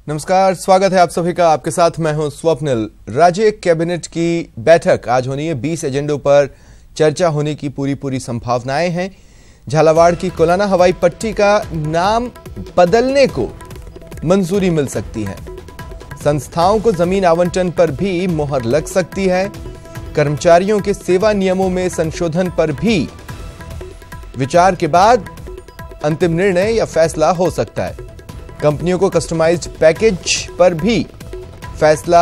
नमस्कार, स्वागत है आप सभी का। आपके साथ मैं हूं स्वप्निल। राज्य कैबिनेट की बैठक आज होनी है। 20 एजेंडों पर चर्चा होने की पूरी संभावनाएं हैं। झालावाड़ की कोलाना हवाई पट्टी का नाम बदलने को मंजूरी मिल सकती है। संस्थाओं को जमीन आवंटन पर भी मोहर लग सकती है। कर्मचारियों के सेवा नियमों में संशोधन पर भी विचार के बाद अंतिम निर्णय या फैसला हो सकता है। कंपनियों को कस्टमाइज्ड पैकेज पर भी फैसला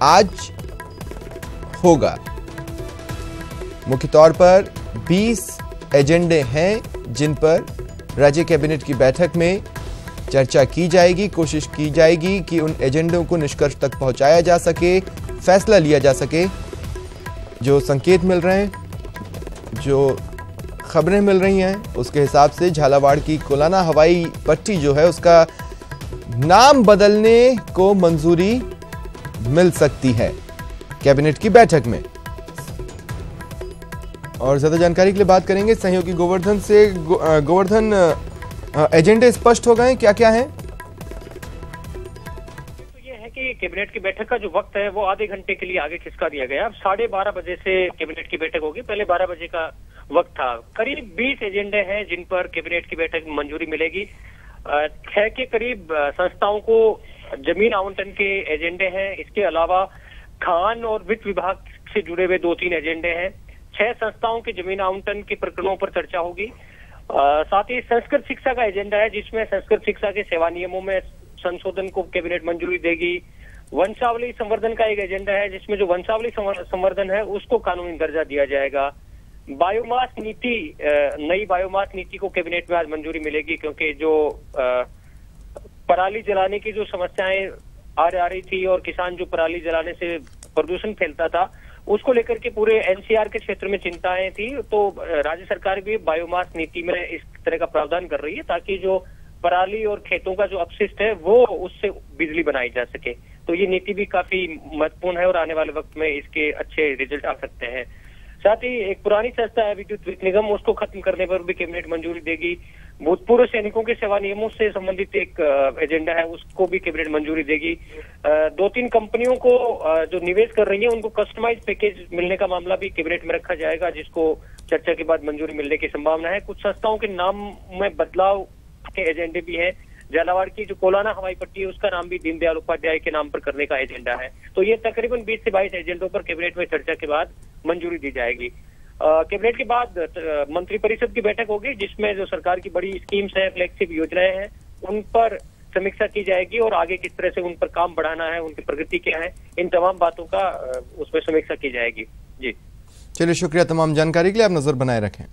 आज होगा। मुख्य तौर पर 20 एजेंडे हैं जिन पर राज्य कैबिनेट की बैठक में चर्चा की जाएगी। कोशिश की जाएगी कि उन एजेंडों को निष्कर्ष तक पहुंचाया जा सके, फैसला लिया जा सके। जो संकेत मिल रहे हैं, जो खबरें मिल रही हैं, उसके हिसाब से झालावाड़ की कोलाना हवाई पट्टी जो है उसका नाम बदलने को मंजूरी मिल सकती है कैबिनेट की बैठक में। और ज्यादा जानकारी के लिए बात करेंगे सहयोगी गोवर्धन से। गोवर्धन, एजेंडे स्पष्ट हो गए, क्या क्या है? कि कैबिनेट की बैठक का जो वक्त है वो आधे घंटे के लिए आगे खिसका दिया गया। अब 12:30 बजे से कैबिनेट की बैठक होगी। पहले 12 बजे का वक्त था। करीब 20 एजेंडे हैं जिन पर कैबिनेट की बैठक में मंजूरी मिलेगी। 6 के करीब संस्थाओं को जमीन आवंटन के एजेंडे हैं। इसके अलावा खान और वित्त विभाग से जुड़े हुए 2-3 एजेंडे हैं। 6 संस्थाओं के जमीन आवंटन के प्रकरणों पर चर्चा होगी। साथ ही संस्कृत शिक्षा का एजेंडा है जिसमें संस्कृत शिक्षा के सेवा नियमों में संशोधन को कैबिनेट मंजूरी देगी। वंशावली संवर्धन का एक एजेंडा है जिसमें जो वंशावली संवर्धन है उसको कानूनी दर्जा दिया जाएगा। बायोमास नीति, नई बायोमास नीति को कैबिनेट में आज मंजूरी मिलेगी क्योंकि जो पराली जलाने की जो समस्याएं आ रही थी और किसान जो पराली जलाने से प्रदूषण फैलता था उसको लेकर के पूरे एनसीआर के क्षेत्र में चिंताएं थी। तो राज्य सरकार भी बायोमास नीति में इस तरह का प्रावधान कर रही है ताकि जो पराली और खेतों का जो अपशिष्ट है वो उससे बिजली बनाई जा सके। तो ये नीति भी काफी महत्वपूर्ण है और आने वाले वक्त में इसके अच्छे रिजल्ट आ सकते हैं। साथ ही एक पुरानी संस्था है विद्युत वित्त निगम, उसको खत्म करने पर भी कैबिनेट मंजूरी देगी। भूतपूर्व सैनिकों के सेवा नियमों से संबंधित एक एजेंडा है, उसको भी कैबिनेट मंजूरी देगी। 2-3 कंपनियों को जो निवेश कर रही है उनको कस्टमाइज पैकेज मिलने का मामला भी कैबिनेट में रखा जाएगा जिसको चर्चा के बाद मंजूरी मिलने की संभावना है। कुछ संस्थाओं के नाम में बदलाव के एजेंडे भी है। झालावाड़ की जो कोलाना हवाई पट्टी है उसका नाम भी दीनदयाल उपाध्याय के नाम पर करने का एजेंडा है। तो ये तकरीबन 20 से 22 एजेंडों पर कैबिनेट में चर्चा के बाद मंजूरी दी जाएगी। कैबिनेट के बाद मंत्रिपरिषद की बैठक होगी जिसमें जो सरकार की बड़ी स्कीम्स है, फ्लैगशिप योजनाएं हैं, उन पर समीक्षा की जाएगी और आगे किस तरह से उन पर काम बढ़ाना है, उनकी प्रगति क्या है, इन तमाम बातों का उसमें समीक्षा की जाएगी। जी चलिए, शुक्रिया तमाम जानकारी के लिए। आप नजर बनाए रखें।